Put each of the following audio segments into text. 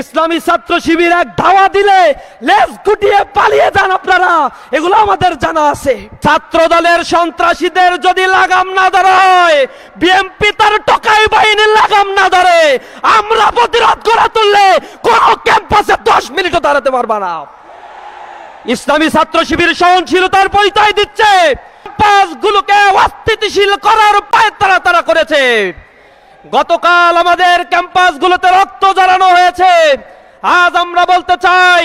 ইসলামী ছাত্র শিবির এক ধাওয়া দিলে লেজ গুটিয়ে পালিয়ে যান আপনারা, এগুলো আমাদের জানা আছে। ছাত্র দলের সন্ত্রাসীদের যদি লাগাম না ধরা হয়, বিএনপি তার টোকাই বাহিনীর লাগাম না ধরে, আমরা প্রতিরোধ করে তুললে কোন ক্যাম্পাসে 10 মিনিটও দাঁড়াতে পারবে না। ইসলামী ছাত্র শিবির সহনশীলতার পরিচয় দিচ্ছে, ক্যাম্পাসগুলোকে অস্থিতিশীল করার পায়তারা তারা করেছে। গতকাল আমাদের ক্যাম্পাসগুলোতে রক্ত ঝরানো হয়েছে। আজ আমরা বলতে চাই,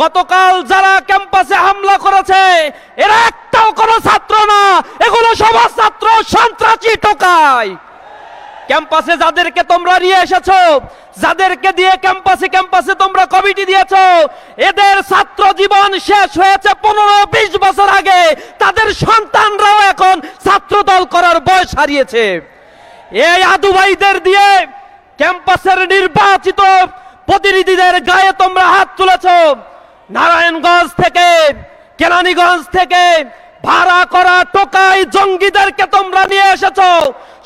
গতকাল যারা ক্যাম্পাসে হামলা করেছে এরা একটাও কোনো ছাত্র না, এগুলো সব ছাত্র সন্ত্রাসী টোকাই। ক্যাম্পাসে যাদেরকে তোমরা নিয়ে এসেছো, যাদেরকে দিয়ে ক্যাম্পাসে তোমরা কমিটি দিয়েছো, এদের ছাত্র জীবন শেষ হয়েছে 15-20 বছর আগে। তাদের সন্তানরাও এখন ছাত্র দল করার বয়স হারিয়েছে। এই আদুভাইদের দিয়ে ক্যাম্পাসের নির্বাচিত প্রতিনিধিদের গায়ে তোমরা হাত তুলেছ। নারায়ণগঞ্জ থেকে, কেরানীগঞ্জ থেকে ভাড়া করা টোকাই জঙ্গিদেরকে তোমরা নিয়ে এসেছো।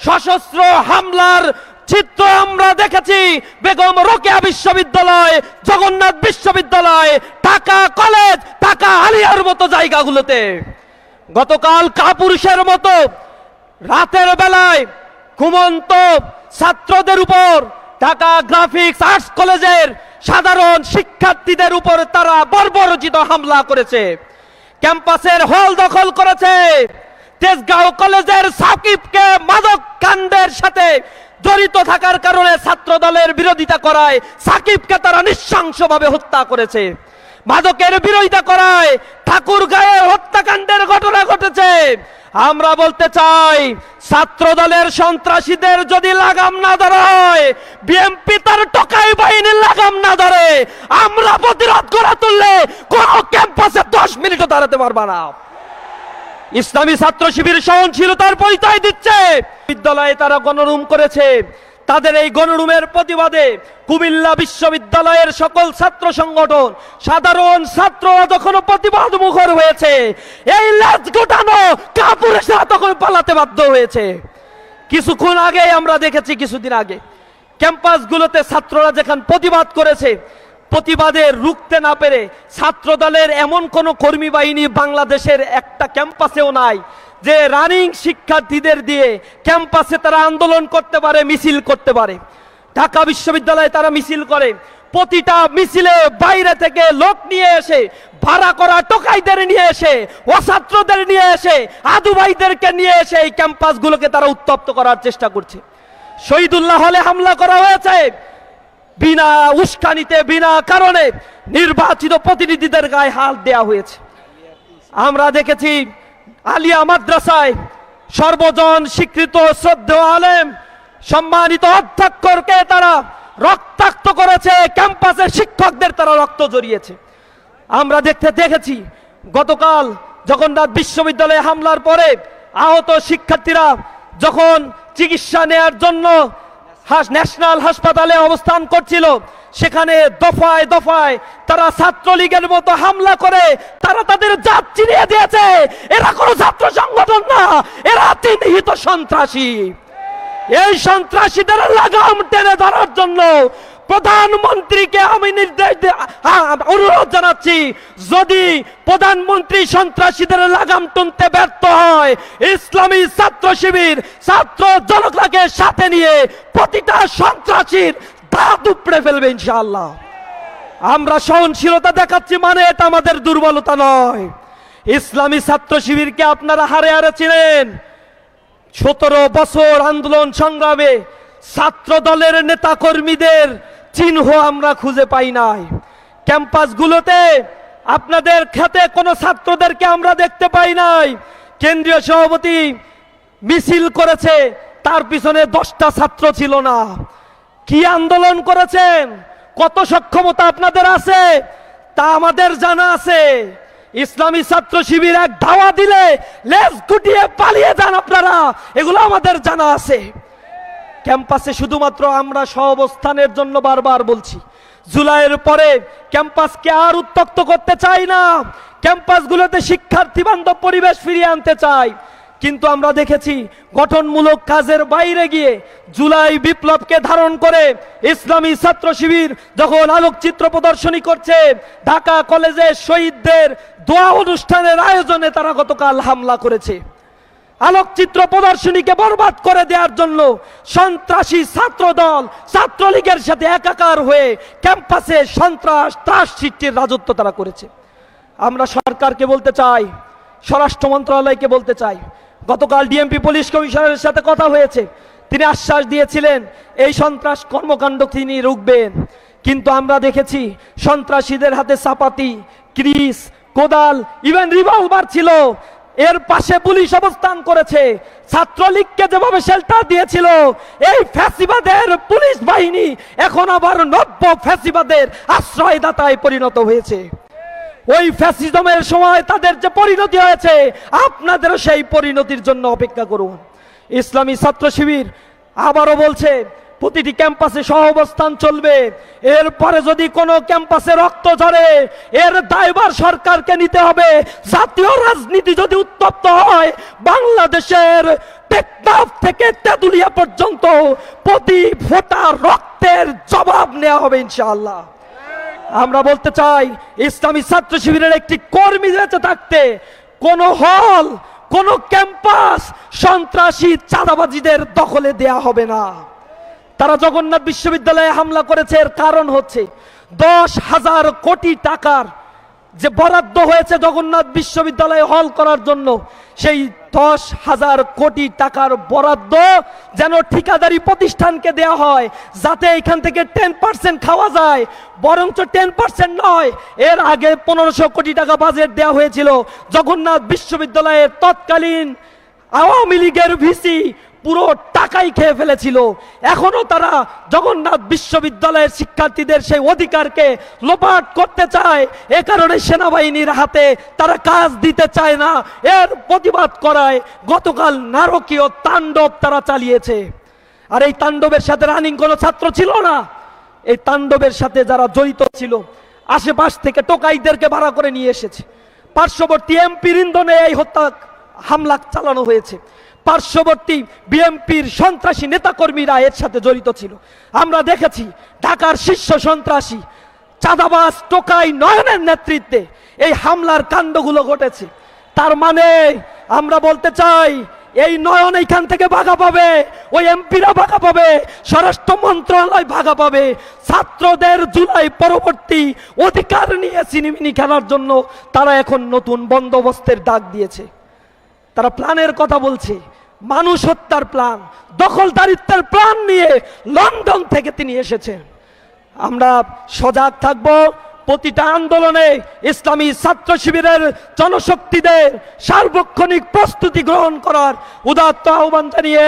সশস্ত্র হামলার চিত্র আমরা দেখেছি বেগম রোকেয়া বিশ্ববিদ্যালয়, জগন্নাথ বিশ্ববিদ্যালয়, ঢাকা কলেজ, ঢাকা আলিয়ার মতো জায়গাগুলোতে। গতকাল কাপুরুষের মতো রাতের বেলায় ঘুমন্ত ছাত্রদের উপর, ঢাকা গ্রাফিক্স আর্টস কলেজের সাধারণ শিক্ষার্থীদের উপর তারা বর্বরোচিত হামলা করেছে। ক্যাম্পাসের হল দখল করেছে। তেজগাঁও কলেজের সাকিবকে মাদক কাণ্ডের সাথে জড়িত থাকার কারণে ছাত্র দলের বিরোধিতা করায় সাকিবকে তারা নৃশংসভাবে হত্যা করেছে। মাদকের বিরোধিতা করায় ঠাকুরগাঁয়ের হত্যাকাণ্ডের ঘটনা ঘটেছে। আমরা বলতে চাই, ছাত্র দলের সন্ত্রাসীদের যদি লাগাম না ধরা হয়, বিএনপি তার টোকাই বাহিনীর লাগাম না ধরে, আমরা প্রতিরোধ করে তুললে কোন ক্যাম্পাসে 10 মিনিটও দাঁড়াতে পারবে না। ইসলামী ছাত্র শিবির সহনশীলতার পরিচয় দিচ্ছে। বিদ্যালয়ে তারা গণরুম করেছে। তাদের এই গণরুমের প্রতিবাদে কুমিল্লা বিশ্ববিদ্যালয়ের সকল ছাত্র সংগঠন, সাধারণ ছাত্ররা যখন প্রতিবাদ মুখর হয়েছে, এই লেজ গোটানো কাপুরুষরা তখন পালাতে বাধ্য হয়েছে। কিছুক্ষণ আগে আমরা দেখেছি, কিছুদিন আগে ক্যাম্পাসগুলোতে ছাত্ররা যেখানে প্রতিবাদ করেছে, প্রতিবাদে রুখতে না পেরে ছাত্র দলের এমন কোন কর্মী বাহিনী বাংলাদেশের একটা ক্যাম্পাসেও নাই যে রানিং শিক্ষার্থীদের দিয়ে ক্যাম্পাসে তারা আন্দোলন করতে পারে, মিছিল করতে পারে। ঢাকা বিশ্ববিদ্যালয়ে তারা মিছিল করে, প্রতিটা মিছিলে বাইরে থেকে লোক নিয়ে এসে, ভাড়া করা টোকাইদের নিয়ে এসে, অছাত্রদের নিয়ে এসে, আদুভাইদেরকে নিয়ে এসে এই ক্যাম্পাসগুলোকে তারা উত্তপ্ত করার চেষ্টা করছে। শহীদুল্লাহ হলে হামলা করা হয়েছে, বিনা উস্কানিতে, বিনা কারণে নির্বাচিত প্রতিনিধিদের গায়ে হাত দেয়া হয়েছে। আমরা দেখেছি আলিয়া মাদ্রাসায় সর্বজন স্বীকৃত শ্রদ্ধেয় আলেম সম্মানিত অধ্যক্ষকে তারা রক্তাক্ত করেছে, ক্যাম্পাসের শিক্ষকদের তারা রক্ত জড়িয়েছে। আমরা দেখেছি গতকাল জগন্নাথ বিশ্ববিদ্যালয়ে হামলার পরে আহত শিক্ষার্থীরা যখন চিকিৎসা নেয়ার জন্য ন্যাশনাল হাসপাতালে অবস্থান করছিল, সেখানে দফায় দফায় তারা ছাত্রলীগের মতো হামলা করে তারা তাদের জাত চিনিয়ে দিয়েছে। এরা কোনো ছাত্র সংগঠন না, এরা চিহ্নিত সন্ত্রাসী। এই সন্ত্রাসীদের লাগাম টেনে ধরার জন্য প্রধানমন্ত্রীকে আমি অনুরোধ জানাচ্ছি, যদি প্রধানমন্ত্রী সন্ত্রাসীদের লাগাম টানতে ব্যর্থ হয়, ইসলামী ছাত্র শিবির ছাত্র জনতাকে সাথে নিয়ে প্রতিটা সন্ত্রাসীর দাঁত উপড়ে ফেলবে ইনশাআল্লাহ। আমরা সহনশীলতা দেখাচ্ছি মানে এটা আমাদের দুর্বলতা নয়। ইসলামী ছাত্র শিবিরকে আপনারা হারে হারে চিনেন। 17 বছর আন্দোলন সংগ্রামে ছাত্র দলের নেতা কর্মীদের চিহ্ন আমরা খুঁজে পাই নাই। ক্যাম্পাসগুলোতে আপনাদের খাতে কোনো ছাত্রদেরকে আমরা দেখতে পাই নাই। কেন্দ্রীয় সভাপতি মিছিল করেছে, তার পিছনে 10টা ছাত্র ছিল না। কি আন্দোলন করেছেন, কত সক্ষমতা আপনাদের আছে তা আমাদের জানা আছে। ইসলামী ছাত্র শিবির এক ধাওয়া দিলে লেজ গুটিয়ে পালিয়ে যান আপনারা, এগুলো আমাদের জানা আছে। ক্যাম্পাসে শুধুমাত্র আমরা সহাবস্থানের জন্য বারবার বলছি, জুলাইয়ের পরে ক্যাম্পাসকে আর উত্তপ্ত করতে চাই না। ক্যাম্পাসগুলোতে শিক্ষার্থী বান্ধব পরিবেশ ফিরিয়ে আনতে চাই। কিন্তু আমরা দেখেছি গঠনমূলক কাজের বাইরে গিয়ে জুলাই বিপ্লবকে ধারণ করে ইসলামী ছাত্র শিবির যখন আলোকচিত্র প্রদর্শনী করছে, ঢাকা কলেজে শহীদদের দোয়া অনুষ্ঠানের আয়োজনে তারা গতকাল হামলা করেছে। আলোকচিত্র প্রদর্শনীকে বরবাদ করে দেওয়ার জন্য সন্ত্রাসী ছাত্র দল ছাত্রলীগের সাথে একাকার হয়ে ক্যাম্পাসে সন্ত্রাস ত্রাস সৃষ্টির রাজত্ব তারা করেছে। আমরা সরকারকে বলতে চাই, স্বরাষ্ট্র মন্ত্রণালয়কে বলতে চাই, গতকাল ডিএমপি পুলিশ কমিশনারের সাথে কথা হয়েছে, তিনি আশ্বাস দিয়েছিলেন এই সন্ত্রাস কর্মকাণ্ড তিনি রুখবেন। কিন্তু আমরা দেখেছি সন্ত্রাসীদের হাতে চাপাতি, ক্রিস, কোদাল, ইভেন রিভলভার ছিল। এর পাশে পুলিশ অবস্থান করেছে। ছাত্রলীগকে যেভাবে শেল্টার দিয়েছিল এই ফ্যাসিবাদের পুলিশ বাহিনী এখন আবার নব্য ফ্যাসিবাদের আশ্রয়দাতায় পরিণত হয়েছে। ওই ফ্যাসিজমের সময় তাদের যে পরিণতি হয়েছে, আপনাদেরও সেই পরিণতির জন্য অপেক্ষা করুন। ইসলামী ছাত্র শিবির আবারও বলছে প্রতিটি ক্যাম্পাসে সহাবস্থান চলবে। এরপরে যদি কোনো ক্যাম্পাসে রক্ত ঝরে এর দায়ভার সরকারকে নিতে হবে। জাতীয় রাজনীতি যদি উত্তপ্ত হয়, বাংলাদেশের টেকনাফ থেকে তেঁতুলিয়া পর্যন্ত প্রতি ফোঁটা রক্তের জবাব নেওয়া হবে ইনশাআল্লাহ। আমরা বলতে চাই ইসলামী ছাত্র শিবিরের একটি কর্মী বেঁচে থাকতে কোন হল, কোন ক্যাম্পাস সন্ত্রাসী চাঁদাবাজিদের দখলে দেয়া হবে না। তারা জগন্নাথ বিশ্ববিদ্যালয়ে হামলা করেছে, এর কারণ হচ্ছে 10,000 কোটি টাকার যে বরাদ্দ হয়েছে জগন্নাথ বিশ্ববিদ্যালয়ে হল করার জন্য, সেই 10,000 কোটি টাকার বরাদ্দ যেন ঠিকাদারি প্রতিষ্ঠানকে দেয়া হয়, যাতে এখান থেকে 10% খাওয়া যায়। বরঞ্চ 10% নয়, এর আগে 1500 কোটি টাকা বাজেট দেওয়া হয়েছিল জগন্নাথ বিশ্ববিদ্যালয়ের তৎকালীন আওয়ামী লীগের ভিসি পুরো টাকাই খেয়ে ফেলেছিল। এখনো তারা জগন্নাথ বিশ্ববিদ্যালয়ের শিক্ষার্থীদের সেই অধিকারকে লোপাট করতে চায়। এ কারণে সেনাবাহিনীর হাতে তারা কাজ দিতে চায় না। এর প্রতিবাদ করায় গতকাল নারকীয় তাণ্ডব তারা চালিয়েছে। আর এই তাণ্ডবের সাথে রানিং কোনো ছাত্র ছিল না। এই তাণ্ডবের সাথে যারা জড়িত ছিল আশেপাশ থেকে টোকাইদেরকে ভাড়া করে নিয়ে এসেছে। পার্শ্ববর্তী এমপির ইন্ধনে এই হত্যা হামলা চালানো হয়েছে। পার্শ্ববর্তী বিএনপির সন্ত্রাসী নেতাকর্মীরা এর সাথে জড়িত ছিল। আমরা দেখেছি ঢাকার শীর্ষ সন্ত্রাসী চাঁদাবাজ টোকাই নয়নের নেতৃত্বে এই হামলার কাণ্ডগুলো ঘটেছে। তার মানে আমরা বলতে চাই এই নয়ন এইখান থেকে ভাগা পাবে, ওই এমপিরা ভাগা পাবে, স্বরাষ্ট্র মন্ত্রণালয় ভাগা পাবে। ছাত্রদের জুলাই পরবর্তী অধিকার নিয়ে সিনেমিনি খেলার জন্য তারা এখন নতুন বন্দোবস্তের ডাক দিয়েছে। তারা প্ল্যানের কথা বলছে, মানুষ হত্যার প্ল্যান, দখলদারিত্বের প্ল্যান নিয়ে লন্ডন থেকে তিনি এসেছেন। আমরা সজাগ থাকব। প্রতিটা আন্দোলনে ইসলামী ছাত্র শিবিরের জনশক্তিদের সার্বক্ষণিক প্রস্তুতি গ্রহণ করার উদাত্ত আহ্বান জানিয়ে